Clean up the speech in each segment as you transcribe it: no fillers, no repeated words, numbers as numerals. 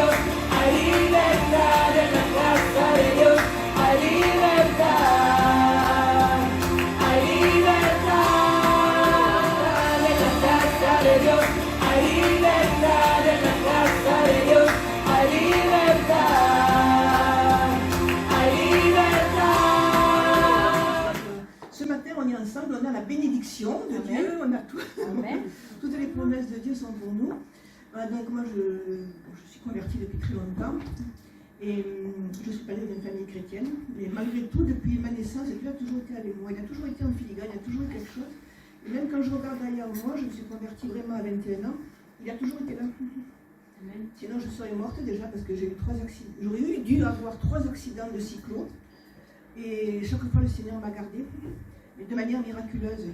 Dios, hay libertad en la casa de Dios, hay libertad, hay libertad en la casa de Dios, hay libertad en la casa de Dios, hay libertad, hay libertad. Ce matin, on est ensemble, on a la bénédiction de Dieu, on a toutes les promesses de Dieu sont pour nous. Voilà, donc moi, je suis convertie depuis très longtemps et je suis pas née d'une famille chrétienne, mais malgré tout, depuis ma naissance, Dieu a toujours été avec moi, il a toujours été en filigrane, il a toujours eu quelque chose. Et même quand je regarde derrière moi, je me suis convertie vraiment à 21 ans, il a toujours été là. Amen. Sinon, je serais morte déjà parce que j'ai eu 3 accidents. J'aurais dû avoir 3 accidents de cyclo et chaque fois le Seigneur m'a gardée, mais de manière miraculeuse.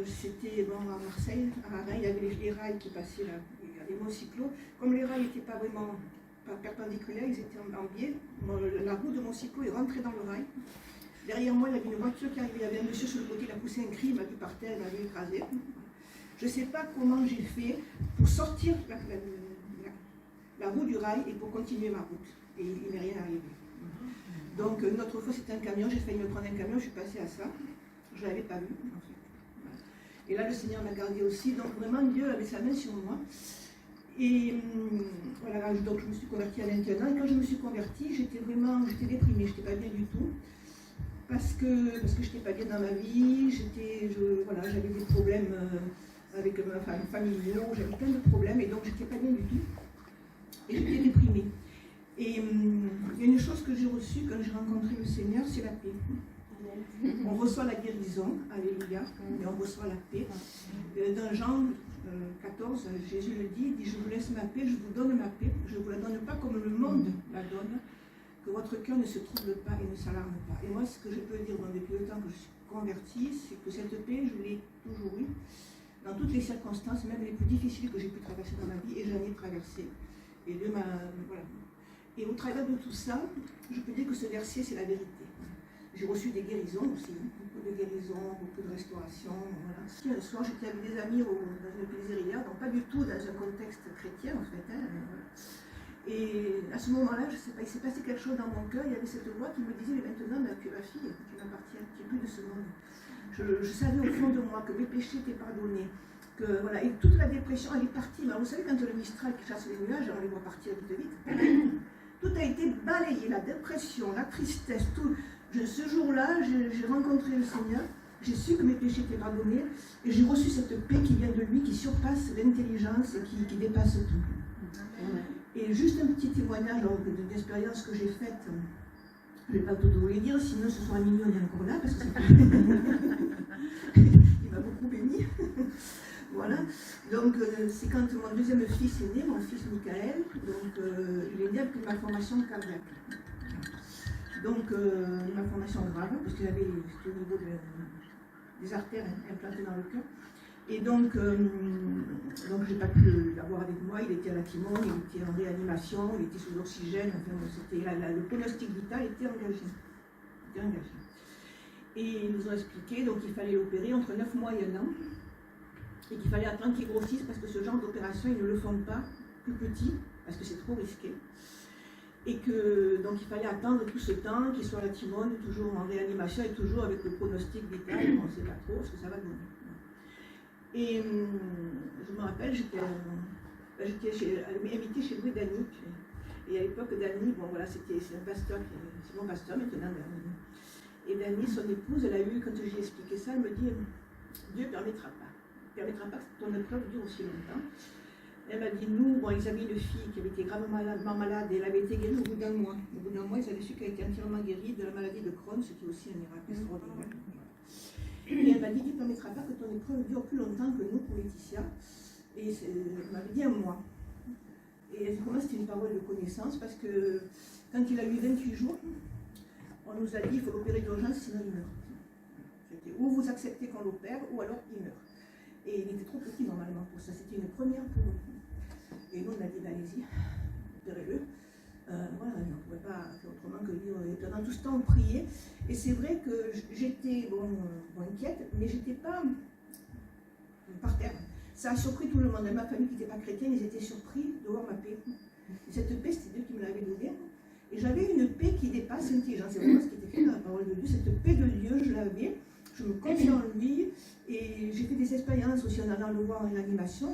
C'était bon, à Marseille, à Rennes, il y avait les rails qui passaient là, les monocyclos. Comme les rails n'étaient pas vraiment perpendiculaires, ils étaient en biais, la roue de mon cyclo est rentrée dans le rail. Derrière moi, il y avait une voiture qui arrivait, il y avait un monsieur sur le côté, il a poussé un cri, il m'a vu par terre, il m'a vu écraser. Je ne sais pas comment j'ai fait pour sortir la roue du rail et pour continuer ma route. Et il ne m'est rien arrivé. Donc, une autre fois, c'était un camion, j'ai failli me prendre un camion, je suis passée à ça. Je ne l'avais pas vu, en fait. Et là, le Seigneur m'a gardée aussi. Donc, vraiment, Dieu avait sa main sur moi. Et voilà, donc je me suis convertie à 21 ans. Et quand je me suis convertie, j'étais déprimée, je n'étais pas bien du tout. Parce que je n'étais pas bien dans ma vie, j'avais des problèmes avec ma famille, j'avais plein de problèmes, et donc je n'étais pas bien du tout. Et j'étais déprimée. Et il y a une chose que j'ai reçue quand j'ai rencontré le Seigneur, c'est la paix. On reçoit la guérison, alléluia, et on reçoit la paix. Dans Jean 14, Jésus le dit, il dit, je vous laisse ma paix, je vous donne ma paix, je ne vous la donne pas comme le monde la donne, que votre cœur ne se trouble pas et ne s'alarme pas. Et moi, ce que je peux dire depuis le temps que je suis convertie, c'est que cette paix, je l'ai toujours eue, dans toutes les circonstances, même les plus difficiles que j'ai pu traverser dans ma vie, et j'en ai traversé. Et Dieu m'a... Voilà. Et au travers de tout ça, je peux dire que ce verset, c'est la vérité. J'ai reçu des guérisons aussi, beaucoup de guérisons, beaucoup de restauration. Voilà. Un soir, j'étais avec des amis dans une pizzeria, donc pas du tout dans un contexte chrétien en fait. Voilà. Et à ce moment-là, je ne sais pas, il s'est passé quelque chose dans mon cœur, il y avait cette voix qui me disait, mais maintenant, tu es ma fille, tu m'appartiens, tu n'es plus de ce monde. Je savais au fond de moi que mes péchés étaient pardonnés. Que, voilà, et toute la dépression, elle est partie. Mais vous savez, quand le Mistral qui chasse les nuages, on les voit partir vite vite. Tout a été balayé, la dépression, la tristesse, tout. Ce jour-là, j'ai rencontré le Seigneur, j'ai su que mes péchés étaient pardonnés, et j'ai reçu cette paix qui vient de lui, qui surpasse l'intelligence et qui dépasse tout. Et juste un petit témoignage d'une expérience que j'ai faite, je ne vais pas tout vous les dire, sinon ce soir mignon est encore là, parce que il m'a beaucoup béni. Voilà, donc c'est quand mon deuxième fils est né, mon fils Michael, donc il est né avec une malformation cardiaque. Donc une malformation grave, parce qu'il avait au niveau des artères implantées dans le cœur. Et donc j'ai pas pu l'avoir avec moi, il était à la Timon, il était en réanimation, il était sous l'oxygène, enfin, le pronostic vital était engagé. Et ils nous ont expliqué, donc il fallait l'opérer entre 9 mois et 1 an. Et qu'il fallait attendre qu'il grossisse parce que ce genre d'opération, ils ne le font pas plus petit, parce que c'est trop risqué. Et que donc il fallait attendre tout ce temps qu'il soit à la Timone, toujours en réanimation et toujours avec le pronostic vital, on ne sait pas trop ce que ça va donner. Et je me rappelle, j'étais invitée chez Louis Dany. Et à l'époque, Dany, bon voilà, c'est un pasteur, c'est mon pasteur maintenant. Et Dany, son épouse, elle a eu, quand j'ai expliqué ça, elle me dit, Dieu ne permettra pas que ton épreuve dure aussi longtemps. Elle m'a dit, nous, bon, ils avaient une fille qui avait été gravement malade, et elle avait été guérie au bout d'un mois. Au bout d'un mois, ils avaient su qu'elle était entièrement guérie de la maladie de Crohn, ce qui est aussi un miracle extraordinaire. Et elle m'a dit, Dieu ne permettra pas que ton épreuve dure plus longtemps que nous, pour Laetitia. Et elle m'avait dit un mois. Et pour moi, c'était une parole de connaissance, parce que quand il a eu 28 jours, on nous a dit, il faut l'opérer d'urgence, sinon il meurt. C'était ou vous acceptez qu'on l'opère, ou alors il meurt. Et il était trop petit normalement pour ça, c'était une première pour nous. Et nous on a dit, allez-y, opérez-le. Voilà, on ne pouvait pas faire autrement que vivre. Et pendant tout ce temps, on priait. Et c'est vrai que j'étais inquiète, mais je n'étais pas par terre. Ça a surpris tout le monde. Ma famille qui n'était pas chrétienne, ils étaient surpris de voir ma paix. Ils cette paix, c'était Dieu qui me l'avait donnée. Et j'avais une paix qui dépasse l'intelligence. C'est vraiment ce qui est écrit dans la parole de Dieu. Cette paix de Dieu, je l'avais. Je me confiais en lui. Et j'ai fait des expériences aussi en allant le voir en réanimation.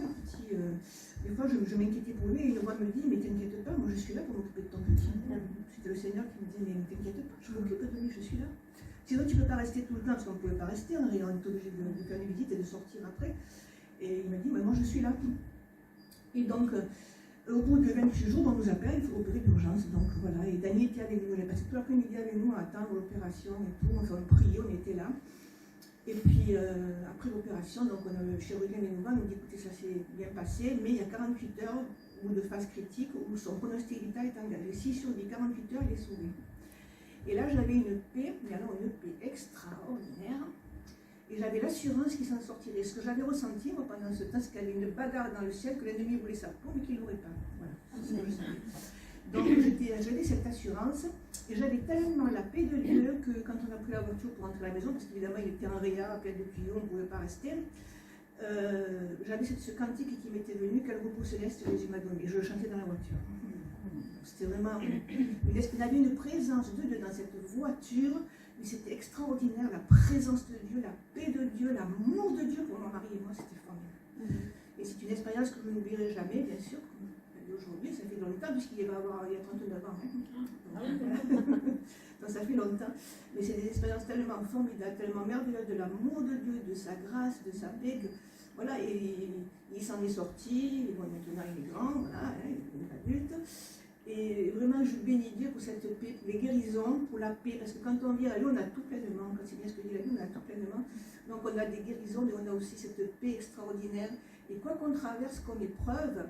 Des fois, je m'inquiétais pour lui. Et une voix me dit, mais t'inquiète pas, moi je suis là pour m'occuper de ton petit. C'était le Seigneur qui me disait, mais t'inquiète pas, je m'occupe de lui, je suis là. Sinon, tu ne peux pas rester tout le temps, parce qu'on ne pouvait pas rester. On était obligé de faire une visite et de sortir après. Et il m'a dit, mais moi je suis là. Et donc, au bout de 28 jours, on nous appelle, il faut opérer d'urgence. Donc voilà, et Dany était avec nous. Il a passé tout l'après-midi avec nous à attendre l'opération et tout. Enfin, on priait, on était là. Et puis, après l'opération, donc le chirurgien vient nous voir, nous dit, écoutez, ça s'est bien passé, mais il y a 48 heures de phase critique où son pronostic vital est engagé. Si sur les 48 heures, il est sauvé. Et là, j'avais une paix, mais alors une paix extraordinaire. Et j'avais l'assurance qu'il s'en sortirait. Ce que j'avais ressenti, moi, pendant ce temps, c'est qu'il y avait une bagarre dans le ciel, que l'ennemi voulait sa peau, mais qu'il ne l'aurait pas. Voilà, c'est ce que je savais. Donc, j'avais cette assurance, et j'avais tellement la paix de Dieu que quand on a pris la voiture pour rentrer à la maison, parce qu'évidemment, il était en réa, plein de tuyaux, on ne pouvait pas rester, j'avais ce cantique qui m'était venu, quel repos céleste Jésus m'a donné. Je le chantais dans la voiture. C'était vraiment... Il y avait une présence de Dieu dans cette voiture. Mais c'était extraordinaire, la présence de Dieu, la paix de Dieu, l'amour de Dieu pour mon mari et moi, c'était formidable. Et c'est une expérience que je n'oublierai jamais, bien sûr. Aujourd'hui, ça fait longtemps, puisqu'il va avoir il y a 39 ans. Donc ça fait longtemps. Mais c'est des expériences tellement formidables, tellement merveilleuses de l'amour de Dieu, de sa grâce, de sa paix. Voilà, et il s'en est sorti. Bon, maintenant, il est grand, voilà, il est adulte. Et vraiment, je bénis Dieu pour cette paix, pour les guérisons, pour la paix, parce que quand on vient à lui, on a tout pleinement. Quand c'est bien ce que dit la vie, on a tout pleinement. Donc on a des guérisons, mais on a aussi cette paix extraordinaire. Et quoi qu'on traverse comme épreuve,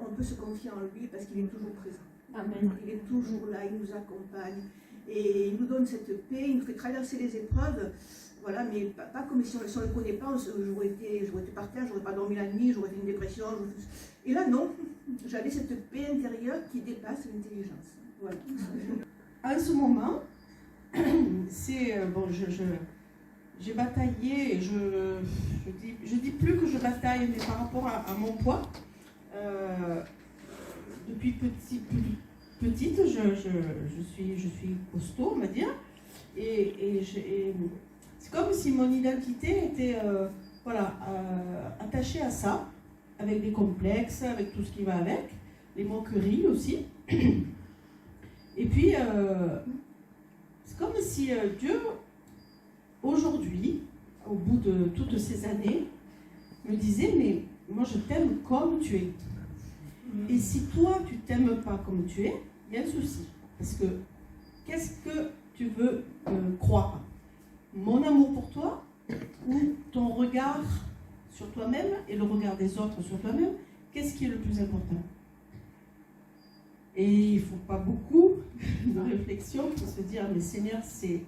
on peut se confier en lui parce qu'il est toujours présent. Amen. Il est toujours là, il nous accompagne. Et il nous donne cette paix, il nous fait traverser les épreuves. Voilà, mais pas comme si on ne le connaît pas, j'aurais été par terre, j'aurais pas dormi la nuit, j'aurais fait une dépression. Et là, non, j'avais cette paix intérieure qui dépasse l'intelligence. Voilà. En ce moment, c'est bon, j'ai bataillé, et je dis plus que je bataille, mais par rapport à mon poids. Depuis petite, je suis costaud, on va dire, et c'est comme si mon identité était attachée à ça, avec des complexes, avec tout ce qui va avec, les moqueries aussi. Et puis, c'est comme si Dieu, aujourd'hui, au bout de toutes ces années, me disait, mais moi je t'aime comme tu es. Et si toi, tu t'aimes pas comme tu es, il y a un souci. Parce que, qu'est-ce que tu veux croire? Mon amour pour toi ou ton regard sur toi-même et le regard des autres sur toi-même? Qu'est-ce qui est le plus important? Et il ne faut pas beaucoup de réflexion pour se dire, mais Seigneur, c'est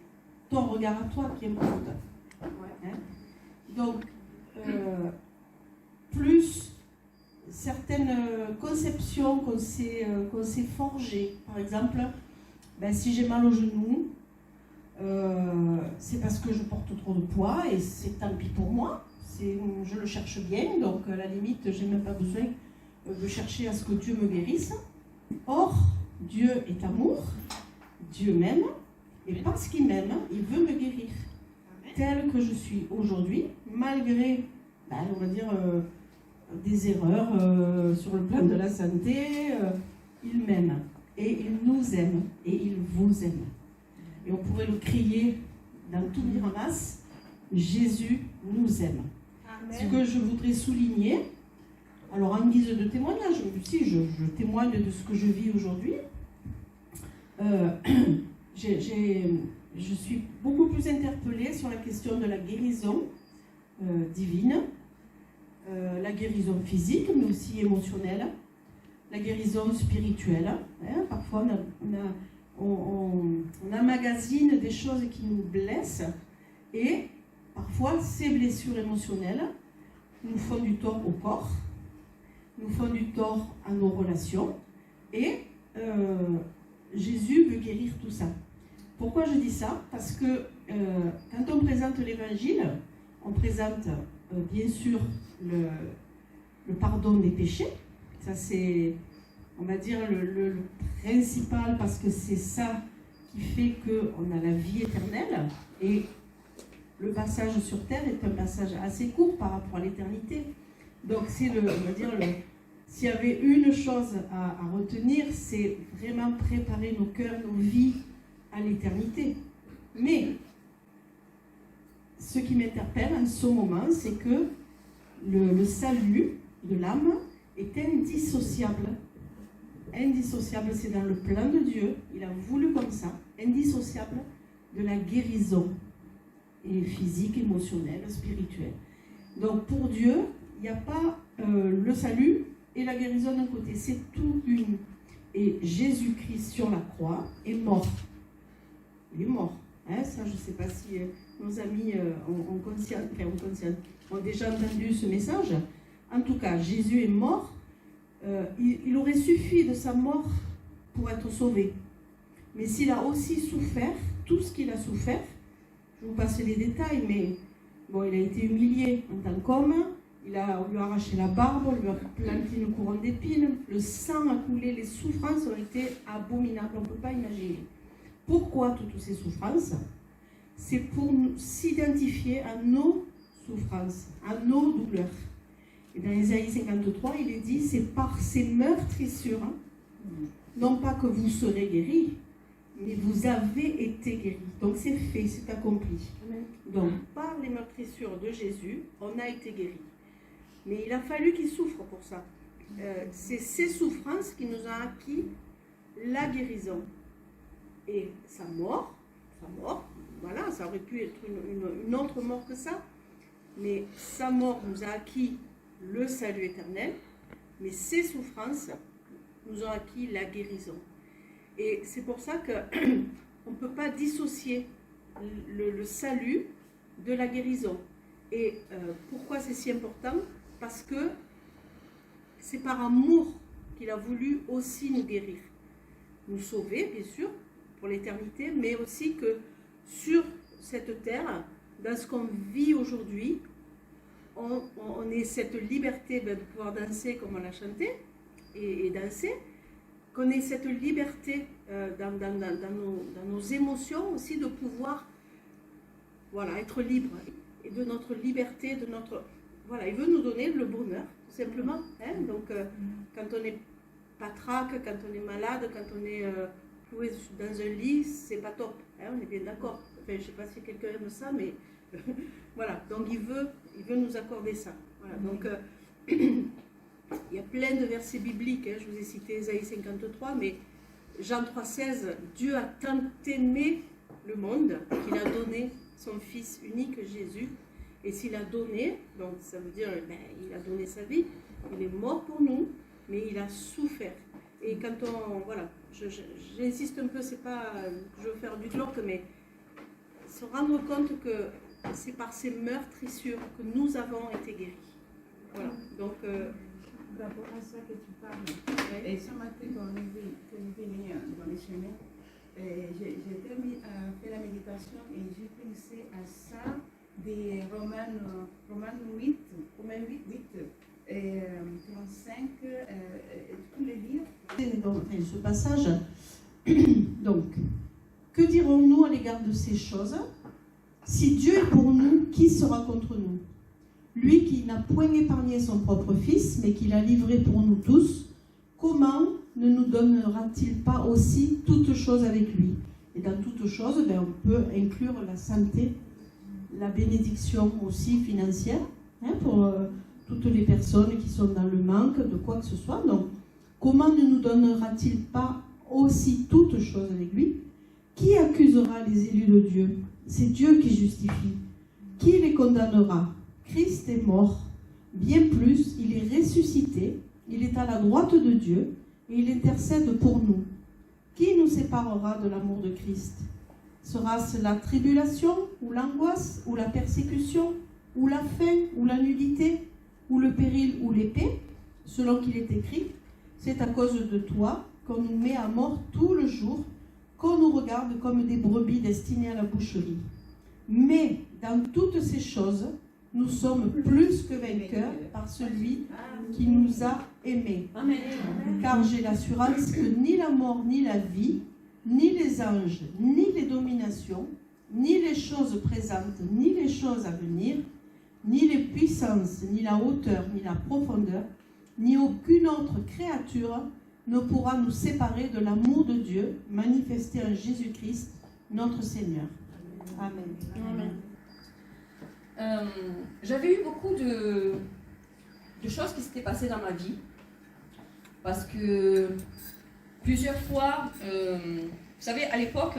ton regard à toi qui est important. Hein? Donc, plus certaines conceptions qu'on s'est forgées. Par exemple, si j'ai mal au genou, c'est parce que je porte trop de poids et c'est tant pis pour moi. Je le cherche bien, donc à la limite, je n'ai même pas besoin de chercher à ce que Dieu me guérisse. Or, Dieu est amour, Dieu m'aime, et parce qu'il m'aime, il veut me guérir. Tel que je suis aujourd'hui, malgré, on va dire, des erreurs sur le plan de la santé, il m'aime, et il nous aime, et il vous aime. Et on pourrait le crier dans tout Miramas, Jésus nous aime. Amen. Ce que je voudrais souligner, alors en guise de témoignage, si je témoigne de ce que je vis aujourd'hui, je suis beaucoup plus interpellée sur la question de la guérison divine, la guérison physique, mais aussi émotionnelle, la guérison spirituelle. Hein, parfois, on emmagasine des choses qui nous blessent et parfois, ces blessures émotionnelles nous font du tort au corps, nous font du tort à nos relations et Jésus veut guérir tout ça. Pourquoi je dis ça? Parce que quand on présente l'évangile, on présente bien sûr le pardon des péchés. Ça, c'est on va dire, le principal, parce que c'est ça qui fait qu'on a la vie éternelle. Et le passage sur terre est un passage assez court par rapport à l'éternité. Donc c'est on va dire, s'il y avait une chose à retenir, c'est vraiment préparer nos cœurs, nos vies à l'éternité. Mais ce qui m'interpelle en ce moment, c'est que le salut de l'âme est indissociable. Indissociable, c'est dans le plan de Dieu, il a voulu comme ça, indissociable de la guérison, et physique, émotionnelle, spirituelle. Donc pour Dieu, il n'y a pas le salut et la guérison d'un côté, c'est tout une. Et Jésus-Christ sur la croix est mort. Il est mort. Hein, ça, je ne sais pas si nos amis ont déjà entendu ce message. En tout cas, Jésus est mort. Il aurait suffi de sa mort pour être sauvé. Mais s'il a aussi souffert, tout ce qu'il a souffert, je vous passe les détails, mais bon, il a été humilié en tant qu'homme, on lui a arraché la barbe, on lui a planté une couronne d'épines, le sang a coulé, les souffrances ont été abominables, on ne peut pas imaginer. Pourquoi toutes ces souffrances? C'est pour s'identifier à nos souffrances, à nos douleurs. Et dans Ésaïe 53, il est dit, c'est par ces meurtrissures, non pas que vous serez guéris, mais vous avez été guéris. Donc c'est fait, c'est accompli. Donc par les meurtrissures de Jésus, on a été guéris. Mais il a fallu qu'il souffre pour ça. C'est ces souffrances qui nous ont acquis la guérison. Et sa mort, voilà, ça aurait pu être une autre mort que ça, mais sa mort nous a acquis le salut éternel, mais ses souffrances nous ont acquis la guérison. Et c'est pour ça qu'on ne peut pas dissocier le salut de la guérison. Et pourquoi c'est si important? Parce que c'est par amour qu'il a voulu aussi nous guérir. Nous sauver, bien sûr, pour l'éternité, mais aussi que sur cette terre, dans ce qu'on vit aujourd'hui, on ait cette liberté de pouvoir danser comme on l'a chanté, et danser, qu'on ait cette liberté dans nos émotions aussi de pouvoir, voilà, être libre, et de notre liberté, de notre... Voilà, il veut nous donner le bonheur, tout simplement. Hein? Donc, quand on est patraque, quand on est malade, quand on est cloué dans un lit, c'est pas top. Hein? On est bien d'accord. Enfin, je ne sais pas si quelqu'un aime ça, mais voilà. Donc, il veut nous accorder ça. Voilà. Donc, il y a plein de versets bibliques. Hein? Je vous ai cité Ésaïe 53, mais Jean 3,16, Dieu a tant aimé le monde qu'il a donné son Fils unique, Jésus. Et s'il a donné, donc ça veut dire, il a donné sa vie, il est mort pour nous, mais il a souffert. Et quand voilà, j'insiste un peu, c'est pas que je veux faire du glauque, mais se rendre compte que c'est par ces meurtrissures que nous avons été guéris. Voilà, donc... Par rapport à ça que tu parles, et ce matin quand je venais dans les chemins, j'ai fait la méditation et j'ai pensé à ça des Romains 8, 35, tous les livres. Dans ce passage, donc, que dirons-nous à l'égard de ces choses? Si Dieu est pour nous, qui sera contre nous? Lui qui n'a point épargné son propre Fils, mais qui l'a livré pour nous tous, comment ne nous donnera-t-il pas aussi toutes choses avec lui? Et dans toutes choses, on peut inclure la santé, la bénédiction aussi financière, hein, pour toutes les personnes qui sont dans le manque de quoi que ce soit. Donc, comment ne nous donnera-t-il pas aussi toutes choses avec lui? Qui accusera les élus de Dieu? C'est Dieu qui justifie. Qui les condamnera? Christ est mort. Bien plus, il est ressuscité, il est à la droite de Dieu et il intercède pour nous. Qui nous séparera de l'amour de Christ? Sera-ce la tribulation, ou l'angoisse, ou la persécution, ou la faim, ou la nudité, ou le péril, ou l'épée? Selon qu'il est écrit, c'est à cause de toi qu'on nous met à mort tout le jour, qu'on nous regarde comme des brebis destinées à la boucherie. Mais dans toutes ces choses, nous sommes plus que vainqueurs par celui qui nous a aimé. Amen. Car j'ai l'assurance que ni la mort, ni la vie, ni les anges, ni les dominations, ni les choses présentes, ni les choses à venir, ni les puissances, ni la hauteur, ni la profondeur, ni aucune autre créature ne pourra nous séparer de l'amour de Dieu manifesté en Jésus-Christ, notre Seigneur. Amen. Amen. J'avais eu beaucoup de choses qui s'étaient passées dans ma vie. Parce que plusieurs fois, vous savez, à l'époque,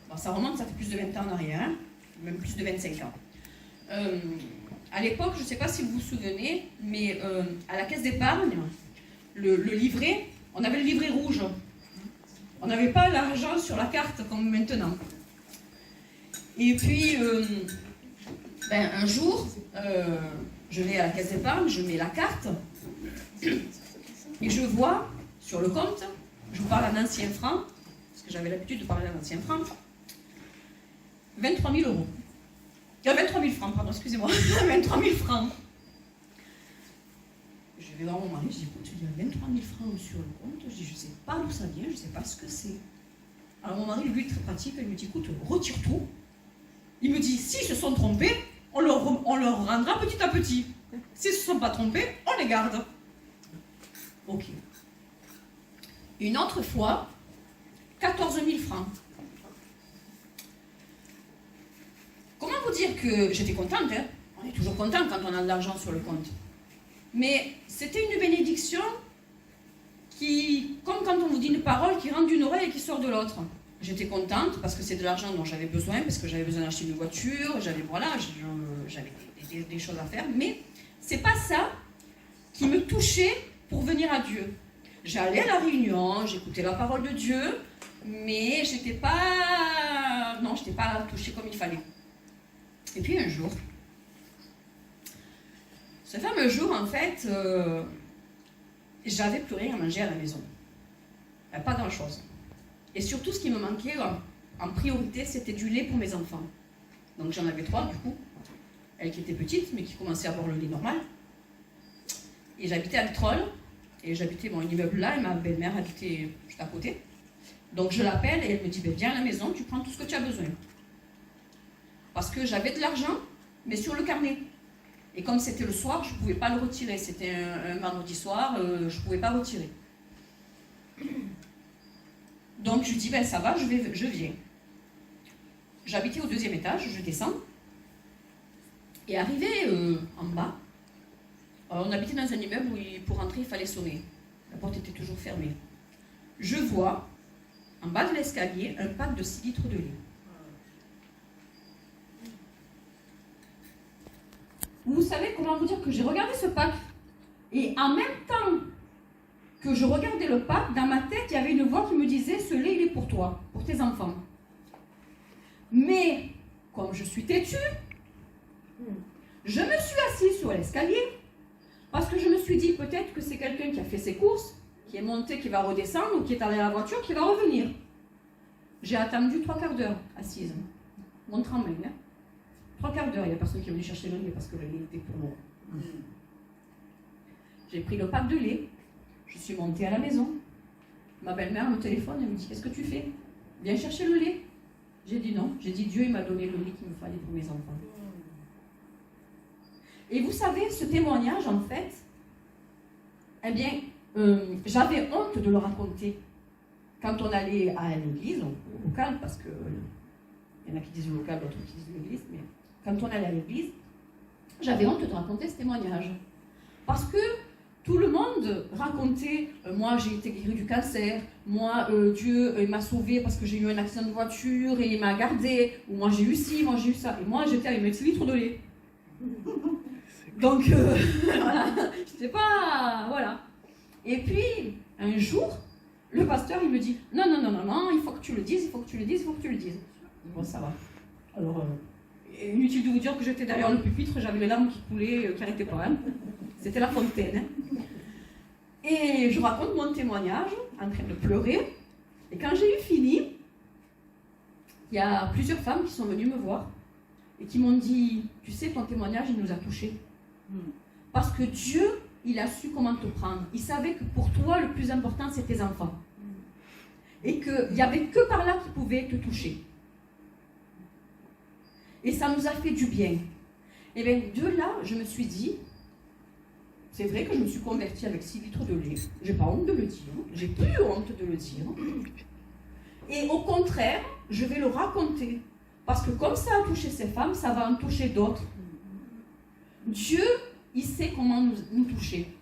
bon, ça remonte, ça fait plus de 20 ans en arrière, hein, même plus de 25 ans. À l'époque, je ne sais pas si vous vous souvenez, mais à la caisse d'épargne, le livret, on avait le livret rouge. On n'avait pas l'argent sur la carte comme maintenant. Et puis, un jour, je vais à la caisse d'épargne, je mets la carte, et je vois sur le compte, je vous parle en ancien franc, parce que j'avais l'habitude de parler en ancien franc, 23 000 euros. 23 000 francs, pardon, excusez-moi, 23 000 francs. Je vais voir mon mari, je dis, écoute, il y a 23 000 francs sur le compte, je dis, je ne sais pas d'où ça vient, je ne sais pas ce que c'est. Alors mon mari, lui, très pratique, il me dit, écoute, retire tout. Il me dit, s'ils se sont trompés, on leur rendra petit à petit. S'ils ne se sont pas trompés, on les garde. Ok. Une autre fois, 14 000 francs. Comment vous dire que j'étais contente, hein? On est toujours content quand on a de l'argent sur le compte. Mais c'était une bénédiction qui, comme quand on vous dit une parole qui rentre d'une oreille et qui sort de l'autre. J'étais contente parce que c'est de l'argent dont j'avais besoin, parce que j'avais besoin d'acheter une voiture, j'avais des choses à faire, mais c'est pas ça qui me touchait pour venir à Dieu. J'allais à la réunion, j'écoutais la parole de Dieu, mais j'étais pas touchée comme il fallait. Et puis un jour, ce fameux jour, en fait, j'avais plus rien à manger à la maison. Pas grand-chose. Et surtout, ce qui me manquait en priorité, c'était du lait pour mes enfants. Donc j'en avais 3, du coup. Elle qui était petite, mais qui commençait à boire le lait normal. Et j'habitais à Vitrolles. Et j'habitais mon immeuble là, et ma belle-mère habitait juste à côté. Donc je l'appelle, et elle me dit, viens à la maison, tu prends tout ce que tu as besoin. Parce que j'avais de l'argent, mais sur le carnet. Et comme c'était le soir, je ne pouvais pas le retirer. C'était un vendredi soir, je ne pouvais pas retirer. Donc je lui dis, ben ça va, je viens. J'habitais au 2e étage, je descends. Et arrivé en bas, on habitait dans un immeuble où pour entrer il fallait sonner. La porte était toujours fermée. Je vois, en bas de l'escalier, un pack de 6 litres de lait. Vous savez comment vous dire que j'ai regardé ce pack, et en même temps que je regardais le pack, dans ma tête, il y avait une voix qui me disait, ce lait, il est pour toi, pour tes enfants. Mais, comme je suis têtue, je me suis assise sur l'escalier, parce que je me suis dit, peut-être que c'est quelqu'un qui a fait ses courses, qui est monté, qui va redescendre, ou qui est allé à la voiture, qui va revenir. J'ai attendu 3/4 d'heure, assise, montre en main. 3/4 d'heure, il n'y a personne qui est venu chercher le lait, parce que le lait était pour moi. J'ai pris le pack de lait, je suis montée à la maison. Ma belle-mère me téléphone, elle me dit, qu'est-ce que tu fais? Viens chercher le lait. J'ai dit non, j'ai dit, Dieu il m'a donné le lait qu'il me fallait pour mes enfants. Et vous savez, ce témoignage, en fait, eh bien, j'avais honte de le raconter. Quand on allait à l'église, au local, parce que il y en a qui disent le local, d'autres qui disent l'église, mais quand on allait à l'église, j'avais honte de raconter ce témoignage. Parce que tout le monde racontait, moi j'ai été guérie du cancer, moi Dieu m'a sauvée parce que j'ai eu un accident de voiture et il m'a gardée, ou moi j'ai eu ci, moi j'ai eu ça, et moi j'étais avec mes 6 litres de lait. Donc, voilà, je sais pas, voilà. Et puis, un jour, le pasteur, il me dit, non, il faut que tu le dises, il faut que tu le dises, il faut que tu le dises. Bon, ça va. Alors, inutile de vous dire que j'étais derrière le pupitre, j'avais les larmes qui coulaient, qui n'arrêtaient pas. Hein. C'était la fontaine. Hein. Et je raconte mon témoignage, en train de pleurer. Et quand j'ai eu fini, il y a plusieurs femmes qui sont venues me voir et qui m'ont dit, tu sais, ton témoignage, il nous a touchés. Parce que Dieu il a su comment te prendre. Il savait que pour toi, le plus important, c'est tes enfants. Et qu'il n'y avait que par là qu'il pouvait te toucher. Et ça nous a fait du bien. Et bien, de là, je me suis dit, c'est vrai que je me suis convertie avec 6 litres de lait. J'ai pas honte de le dire. J'ai plus honte de le dire. Et au contraire, je vais le raconter. Parce que comme ça a touché ces femmes, ça va en toucher d'autres. Dieu, il sait comment nous toucher.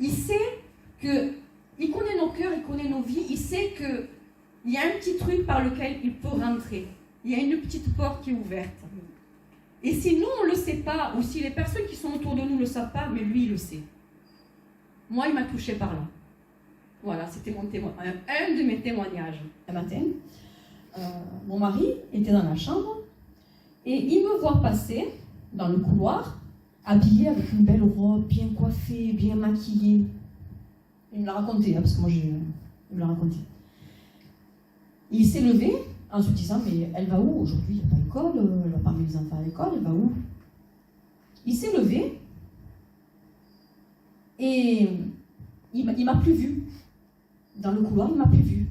Il sait que, il connaît nos cœurs, il connaît nos vies, il sait qu'il y a un petit truc par lequel il peut rentrer. Il y a une petite porte qui est ouverte. Et si nous, on ne le sait pas, ou si les personnes qui sont autour de nous ne le savent pas, mais lui, il le sait. Moi, il m'a touché par là. Voilà, c'était mon témoignage, un de mes témoignages. Un matin, mon mari était dans la chambre et il me voit passer dans le couloir, habillé avec une belle robe, bien coiffée, bien maquillée. Il me l'a raconté, parce que moi, il me l'a raconté. Il s'est levé en se disant, mais elle va où aujourd'hui? Il n'y a pas d'école, elle va pas amener les enfants à l'école, elle va où? Il s'est levé et il m'a plus vu. Dans le couloir, il m'a plus vu.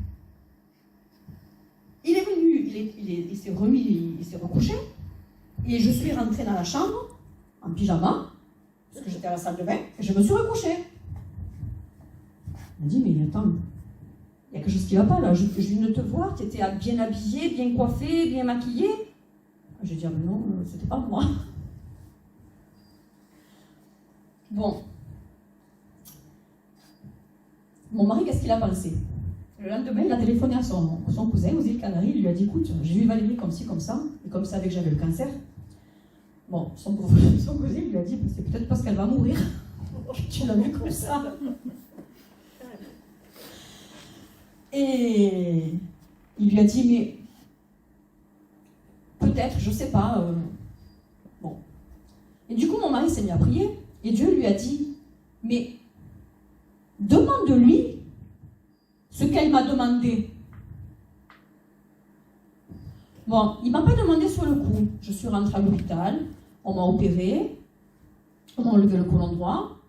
Il est venu, il s'est remis, il s'est recouché et je suis rentrée dans la chambre en pyjama, parce que j'étais à la salle de bain, et je me suis recouchée. Il m'a dit, mais attends, il y a quelque chose qui ne va pas là, je viens de te voir, tu étais bien habillée, bien coiffée, bien maquillée. J'ai dit, ah mais non, c'était pas moi. Bon. Mon mari, qu'est-ce qu'il a pensé? Le lendemain, il a téléphoné à son cousin aux îles Canaries, il lui a dit, écoute, j'ai vu Valérie comme ci, comme ça, et comme il savait que j'avais le cancer. Bon, son cousin lui a dit, c'est peut-être parce qu'elle va mourir. Tu l'as vu comme ça. Et il lui a dit, mais peut-être, je ne sais pas. Bon. Et du coup, mon mari s'est mis à prier, et Dieu lui a dit, mais demande-lui ce qu'elle m'a demandé. Bon, il ne m'a pas demandé sur le coup. Je suis rentrée à l'hôpital, on m'a opéré, on m'a enlevé le côlon droit.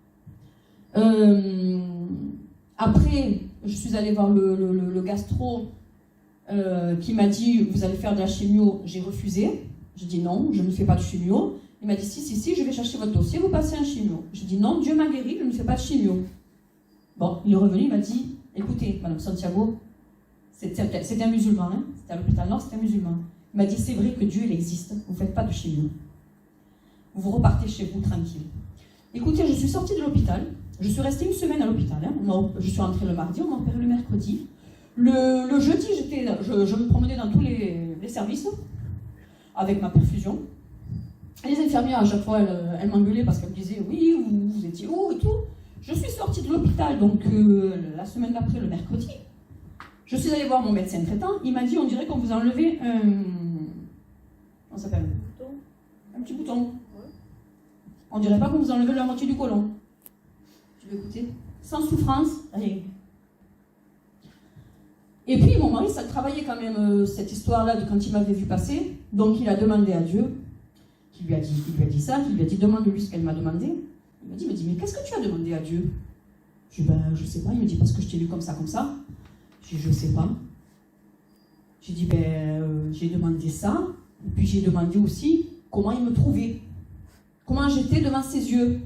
Après, je suis allée voir le gastro qui m'a dit, vous allez faire de la chimio. J'ai refusé. J'ai dit non, je ne fais pas de chimio. Il m'a dit si, je vais chercher votre dossier, vous passez un chimio. J'ai dit non, Dieu m'a guéri, je ne fais pas de chimio. Bon, il est revenu, il m'a dit, écoutez, Madame Santiago, c'était un musulman, hein, c'était à l'hôpital Nord, c'était un musulman. Il m'a dit, c'est vrai que Dieu, il existe, vous ne faites pas de chimio. Vous repartez chez vous tranquille. Écoutez, je suis sortie de l'hôpital, je suis restée une semaine à l'hôpital, hein. Je suis rentrée le mardi, on m'a opéré le mercredi. Le jeudi, je me promenais dans tous les services avec ma perfusion. Les infirmières, à chaque fois, elles m'engueulaient parce qu'elles me disaient, oui, vous étiez où et tout. Je suis sortie de l'hôpital, donc la semaine d'après, le mercredi. Je suis allée voir mon médecin traitant. Il m'a dit, on dirait qu'on vous a enlevé un... Comment ça s'appelle? Un petit bouton. Ouais. On dirait pas qu'on vous a enlevé la moitié du côlon. Tu veux écouter? Sans souffrance, rien. Et puis, mon mari, ça travaillait quand même cette histoire-là de quand il m'avait vu passer. Donc, il a demandé à Dieu, qui lui a dit ça, qui lui a dit, demande-lui ce qu'elle m'a demandé. Il m'a dit, mais qu'est-ce que tu as demandé à Dieu? Je dis, je sais pas. Il me dit, parce que je t'ai vu comme ça. Je dis, je sais pas. J'ai dit, j'ai demandé ça. Et puis j'ai demandé aussi comment il me trouvait. Comment j'étais devant ses yeux.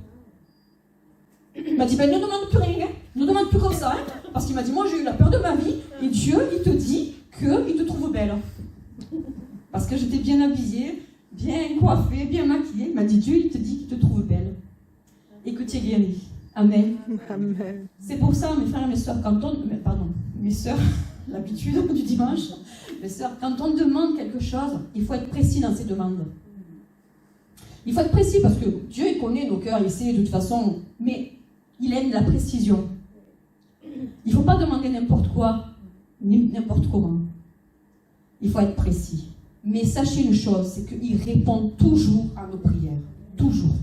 Il m'a dit, ne demande plus rien. Ne demande plus comme ça. Hein, parce qu'il m'a dit, moi j'ai eu la peur de ma vie. Et Dieu, il te dit qu'il te trouve belle. Parce que j'étais bien habillée, bien coiffée, bien maquillée. Il m'a dit, Dieu, il te dit qu'il te trouve belle. Et que tu es guérie. Amen. Amen. C'est pour ça, mes frères et mes sœurs, mes sœurs, l'habitude du dimanche, mes sœurs, quand on demande quelque chose, il faut être précis dans ses demandes. Il faut être précis parce que Dieu, il connaît nos cœurs, il sait de toute façon, mais il aime la précision. Il ne faut pas demander n'importe quoi, ni n'importe comment. Il faut être précis. Mais sachez une chose, c'est qu'il répond toujours à nos prières. Toujours.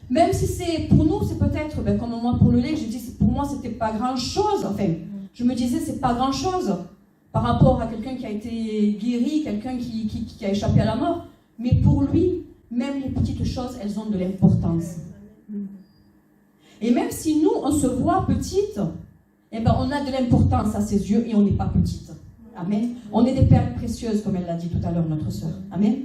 Même si c'est, pour nous, c'est peut-être, comme moi pour le lait, je dis, pour moi, c'était pas grand-chose. Enfin, je me disais, c'est pas grand-chose par rapport à quelqu'un qui a été guéri, quelqu'un qui a échappé à la mort. Mais pour lui, même les petites choses, elles ont de l'importance. Et même si nous, on se voit petite, eh ben, on a de l'importance à ses yeux et on n'est pas petite. Amen. On est des perles précieuses, comme elle l'a dit tout à l'heure, notre sœur. Amen.